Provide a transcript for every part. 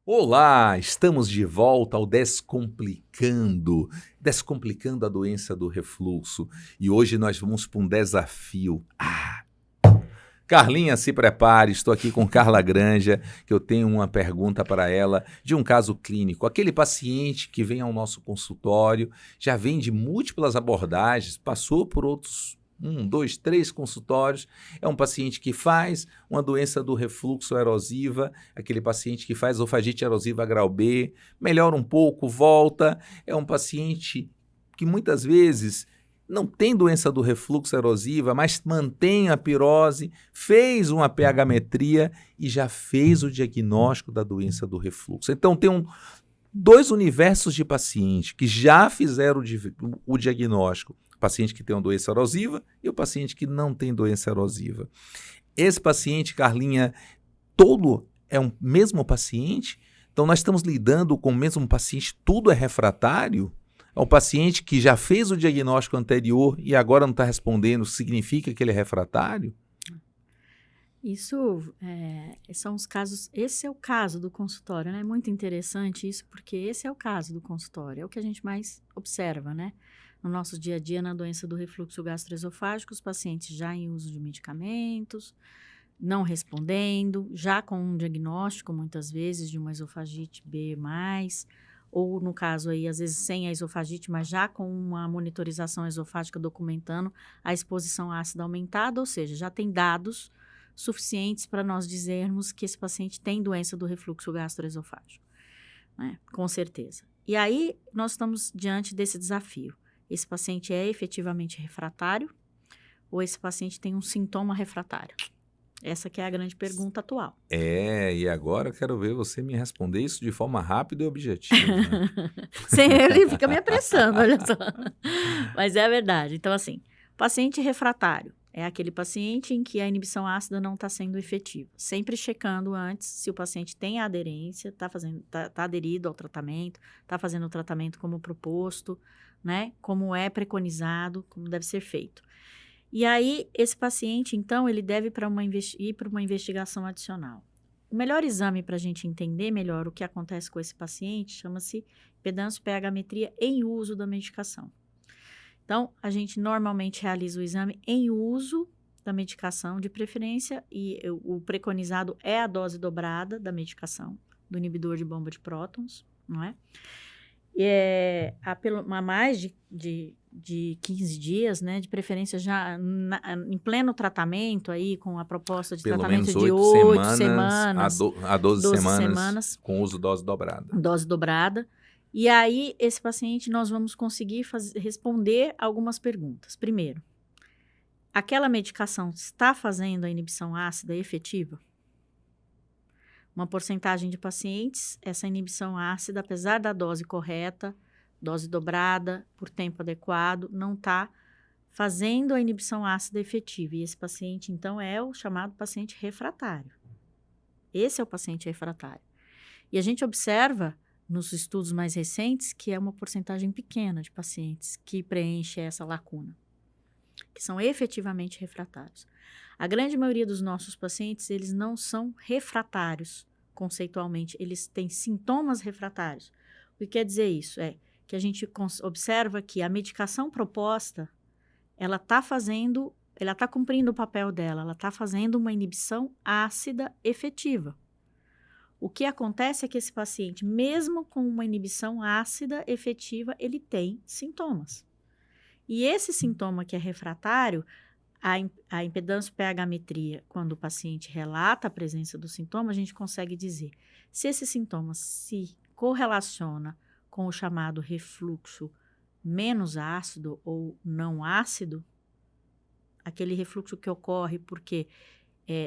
Olá, estamos de volta ao Descomplicando a doença do refluxo. E hoje nós vamos para um desafio. Carlinha, se prepare, estou aqui com Carla Granja, que eu tenho uma pergunta para ela de um caso clínico. Aquele paciente que vem ao nosso consultório, já vem de múltiplas abordagens, passou por outros 2, 3 consultórios, é um paciente que faz uma doença do refluxo erosiva, aquele paciente que faz esofagite erosiva grau B, melhora um pouco, volta, é um paciente que muitas vezes não tem doença do refluxo erosiva, mas mantém a pirose, fez uma pH-metria e já fez o diagnóstico da doença do refluxo. Então, tem dois universos de pacientes que já fizeram o diagnóstico. O paciente que tem uma doença erosiva e o paciente que não tem doença erosiva. Esse paciente, Carlinha, todo é um mesmo paciente? Então, nós estamos lidando com o mesmo paciente, tudo é refratário? É um paciente que já fez o diagnóstico anterior e agora não está respondendo, significa que ele é refratário? Isso são os casos, esse é o caso do consultório, né? É muito interessante isso, porque esse é o caso do consultório, é o que a gente mais observa, né? No nosso dia a dia, na doença do refluxo gastroesofágico, os pacientes já em uso de medicamentos, não respondendo, já com um diagnóstico, muitas vezes, de uma esofagite B+, ou no caso aí, às vezes sem a esofagite, mas já com uma monitorização esofágica documentando a exposição ácida aumentada, ou seja, já tem dados suficientes para nós dizermos que esse paciente tem doença do refluxo gastroesofágico, né? Com certeza. E aí, nós estamos diante desse desafio. Esse paciente é efetivamente refratário ou esse paciente tem um sintoma refratário? Essa que é a grande pergunta atual. E agora eu quero ver você me responder isso de forma rápida e objetiva. Ele fica me apressando, olha só. Mas é a verdade. Então, assim, paciente refratário é aquele paciente em que a inibição ácida não está sendo efetiva. Sempre checando antes se o paciente tem aderência, está aderido ao tratamento, está fazendo o tratamento como proposto, né? Como é preconizado, como deve ser feito. E aí, esse paciente, então, ele deve ir para uma investigação adicional. O melhor exame para a gente entender melhor o que acontece com esse paciente chama-se impedância pH-metria em uso da medicação. Então, a gente normalmente realiza o exame em uso da medicação, de preferência, e o preconizado é a dose dobrada da medicação, do inibidor de bomba de prótons, não é? Há mais de 15 dias, né? De preferência já em pleno tratamento aí, com a proposta de Pelo tratamento menos de 8 semanas, a 12 12 semanas com uso dose dobrada. Dose dobrada. E aí, esse paciente, nós vamos conseguir responder algumas perguntas. Primeiro, aquela medicação está fazendo a inibição ácida efetiva? Uma porcentagem de pacientes, essa inibição ácida, apesar da dose correta, dose dobrada, por tempo adequado, não está fazendo a inibição ácida efetiva. E esse paciente, então, é o chamado paciente refratário. Esse é o paciente refratário. E a gente observa, nos estudos mais recentes, que é uma porcentagem pequena de pacientes que preenche essa lacuna, que são efetivamente refratários. A grande maioria dos nossos pacientes, eles não são refratários, conceitualmente, eles têm sintomas refratários. O que quer dizer isso? É que a gente observa que a medicação proposta, ela está cumprindo o papel dela, ela está fazendo uma inibição ácida efetiva. O que acontece é que esse paciente, mesmo com uma inibição ácida efetiva, ele tem sintomas. E esse sintoma que é refratário, a impedância pH-metria, quando o paciente relata a presença do sintoma, a gente consegue dizer se esse sintoma se correlaciona com o chamado refluxo menos ácido ou não ácido, aquele refluxo que ocorre porque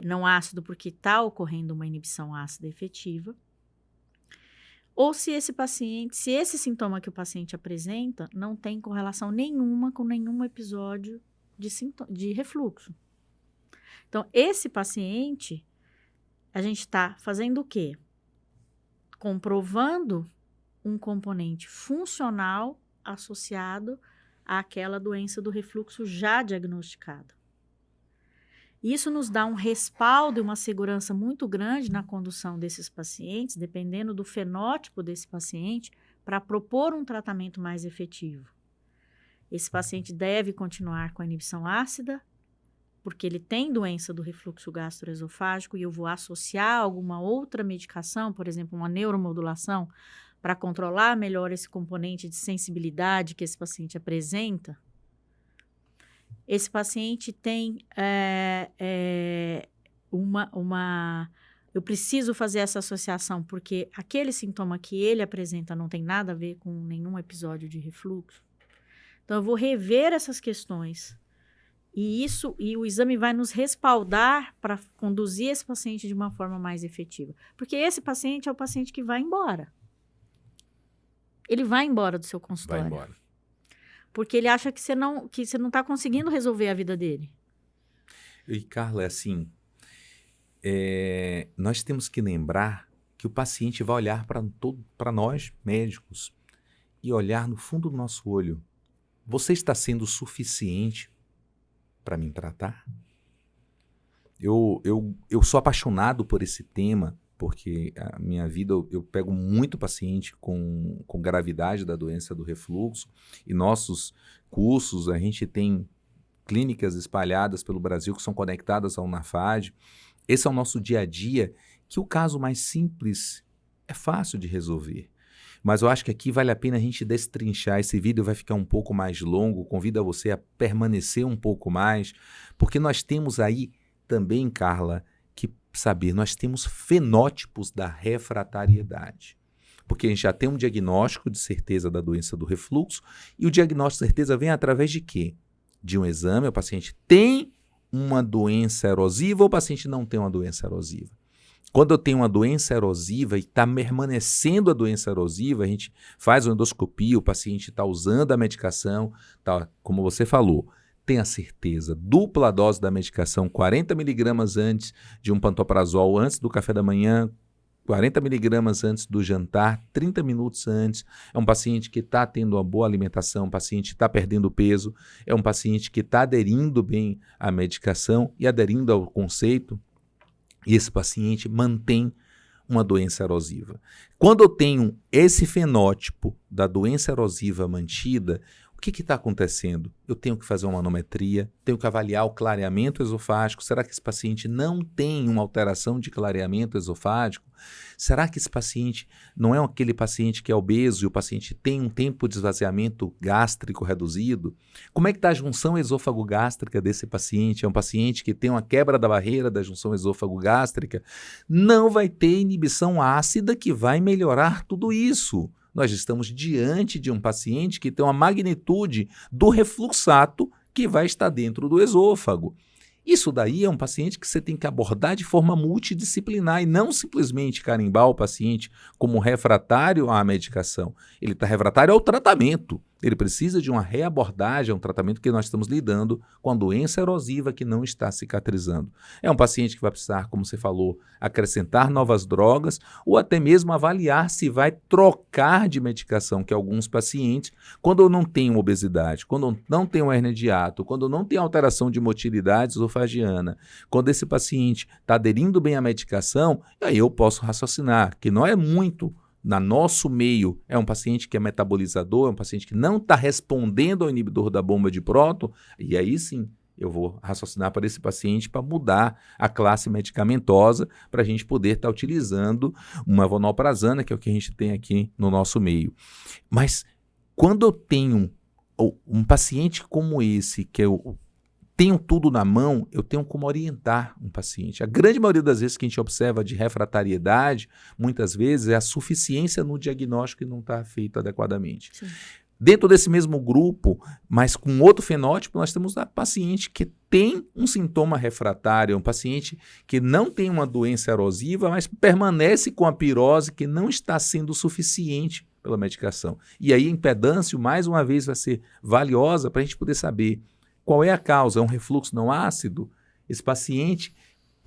não ácido porque está ocorrendo uma inibição ácida efetiva, ou se esse sintoma que o paciente apresenta não tem correlação nenhuma com nenhum episódio de refluxo. Então, esse paciente, a gente está fazendo o quê? Comprovando um componente funcional associado àquela doença do refluxo já diagnosticada. Isso nos dá um respaldo e uma segurança muito grande na condução desses pacientes, dependendo do fenótipo desse paciente, para propor um tratamento mais efetivo. Esse paciente deve continuar com a inibição ácida, porque ele tem doença do refluxo gastroesofágico e eu vou associar alguma outra medicação, por exemplo, uma neuromodulação, para controlar melhor esse componente de sensibilidade que esse paciente apresenta. Esse paciente tem eu preciso fazer essa associação porque aquele sintoma que ele apresenta não tem nada a ver com nenhum episódio de refluxo. Então, eu vou rever essas questões. E o exame vai nos respaldar para conduzir esse paciente de uma forma mais efetiva. Porque esse paciente é o paciente que vai embora. Ele vai embora do seu consultório. Vai embora. Porque ele acha que você não está conseguindo resolver a vida dele. E, Carla, assim, nós temos que lembrar que o paciente vai olhar para nós, médicos, e olhar no fundo do nosso olho. Você está sendo suficiente para me tratar? Eu sou apaixonado por esse tema, porque a minha vida eu pego muito paciente com gravidade da doença do refluxo, e nossos cursos, a gente tem clínicas espalhadas pelo Brasil que são conectadas ao NAFAD. Esse é o nosso dia a dia, que o caso mais simples é fácil de resolver. Mas eu acho que aqui vale a pena a gente destrinchar. Esse vídeo vai ficar um pouco mais longo, convido você a permanecer um pouco mais, porque nós temos aí também, Carla, que saber, nós temos fenótipos da refratariedade. Porque a gente já tem um diagnóstico de certeza da doença do refluxo, e o diagnóstico de certeza vem através de quê? De um exame, o paciente tem uma doença erosiva ou o paciente não tem uma doença erosiva? Quando eu tenho uma doença erosiva e está permanecendo a doença erosiva, a gente faz uma endoscopia, o paciente está usando a medicação, tá, como você falou, tem a certeza, dupla dose da medicação, 40 miligramas antes de um pantoprazol, antes do café da manhã, 40 miligramas antes do jantar, 30 minutos antes. É um paciente que está tendo uma boa alimentação, um paciente que está perdendo peso, é um paciente que está aderindo bem à medicação e aderindo ao conceito. E esse paciente mantém uma doença erosiva. Quando eu tenho esse fenótipo da doença erosiva mantida, o que está acontecendo? Eu tenho que fazer uma manometria, tenho que avaliar o clareamento esofágico. Será que esse paciente não tem uma alteração de clareamento esofágico? Será que esse paciente não é aquele paciente que é obeso e o paciente tem um tempo de esvaziamento gástrico reduzido? Como é que está a junção esôfago-gástrica desse paciente? É um paciente que tem uma quebra da barreira da junção esôfago-gástrica? Não vai ter inibição ácida que vai melhorar tudo isso. Nós estamos diante de um paciente que tem uma magnitude do refluxato que vai estar dentro do esôfago. Isso daí é um paciente que você tem que abordar de forma multidisciplinar e não simplesmente carimbar o paciente como refratário à medicação. Ele está refratário ao tratamento. Ele precisa de uma reabordagem, um tratamento que nós estamos lidando com a doença erosiva que não está cicatrizando. É um paciente que vai precisar, como você falou, acrescentar novas drogas ou até mesmo avaliar se vai trocar de medicação, que alguns pacientes, quando eu não tenho obesidade, quando eu não tenho hernia de hiato, quando eu não tenho alteração de motilidade esofagiana, quando esse paciente está aderindo bem à medicação, aí eu posso raciocinar que não é muito. No nosso meio, é um paciente que é metabolizador, é um paciente que não está respondendo ao inibidor da bomba de próton, e aí sim eu vou raciocinar para esse paciente para mudar a classe medicamentosa para a gente poder estar utilizando uma vonoprazana, que é o que a gente tem aqui no nosso meio. Mas quando eu tenho um paciente como esse, que eu tenho tudo na mão, eu tenho como orientar um paciente. A grande maioria das vezes que a gente observa de refratariedade, muitas vezes é a suficiência no diagnóstico que não está feito adequadamente. Sim. Dentro desse mesmo grupo, mas com outro fenótipo, nós temos a paciente que tem um sintoma refratário, um paciente que não tem uma doença erosiva, mas permanece com a pirose que não está sendo suficiente pela medicação. E aí a impedância, mais uma vez, vai ser valiosa para a gente poder saber qual é a causa. É um refluxo não ácido? Esse paciente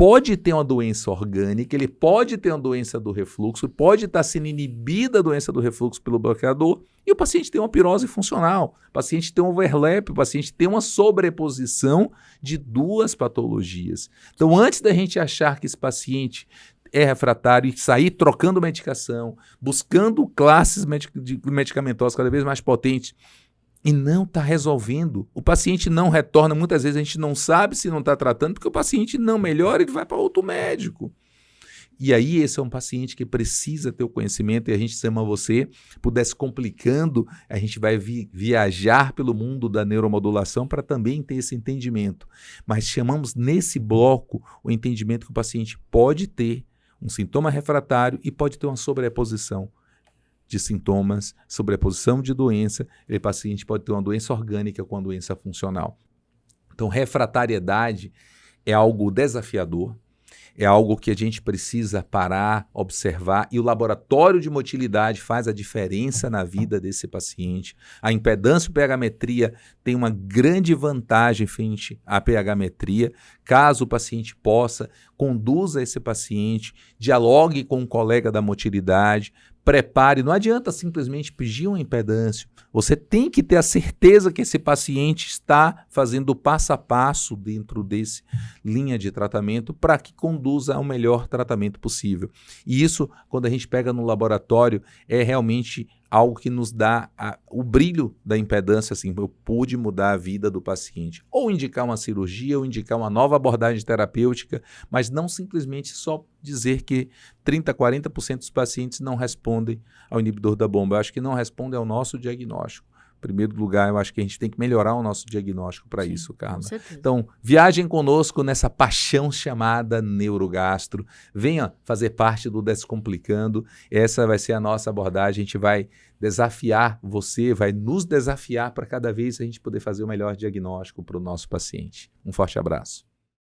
pode ter uma doença orgânica, ele pode ter uma doença do refluxo, pode estar sendo inibida a doença do refluxo pelo bloqueador, e o paciente tem uma pirose funcional, o paciente tem um overlap, o paciente tem uma sobreposição de duas patologias. Então, antes da gente achar que esse paciente é refratário e sair trocando medicação, buscando classes medicamentosas cada vez mais potentes, e não está resolvendo. O paciente não retorna, muitas vezes a gente não sabe se não está tratando, porque o paciente não melhora, ele vai para outro médico. E aí esse é um paciente que precisa ter o conhecimento, e a gente chama você, pudesse complicando, a gente vai viajar pelo mundo da neuromodulação para também ter esse entendimento. Mas chamamos nesse bloco o entendimento que o paciente pode ter um sintoma refratário e pode ter uma sobreposição de sintomas, sobreposição de doença, e o paciente pode ter uma doença orgânica com uma doença funcional. Então, refratariedade é algo desafiador, é algo que a gente precisa parar, observar, e o laboratório de motilidade faz a diferença na vida desse paciente. A impedância e pH-metria tem uma grande vantagem frente à pH-metria. Caso o paciente possa, conduza esse paciente, dialogue com um colega da motilidade, prepare. Não adianta simplesmente pedir uma impedância. Você tem que ter a certeza que esse paciente está fazendo o passo a passo dentro desse linha de tratamento para que conduza ao melhor tratamento possível. E isso, quando a gente pega no laboratório, é realmente algo que nos dá o brilho da impedância, assim, eu pude mudar a vida do paciente. Ou indicar uma cirurgia, ou indicar uma nova abordagem terapêutica, mas não simplesmente só dizer que 30%, 40% dos pacientes não respondem ao inibidor da bomba. Eu acho que não respondem ao nosso diagnóstico. Em primeiro lugar, eu acho que a gente tem que melhorar o nosso diagnóstico para isso, Carla. Com certeza. Então, viajem conosco nessa paixão chamada neurogastro. Venha fazer parte do Descomplicando. Essa vai ser a nossa abordagem. A gente vai desafiar você, vai nos desafiar para cada vez a gente poder fazer o melhor diagnóstico para o nosso paciente. Um forte abraço.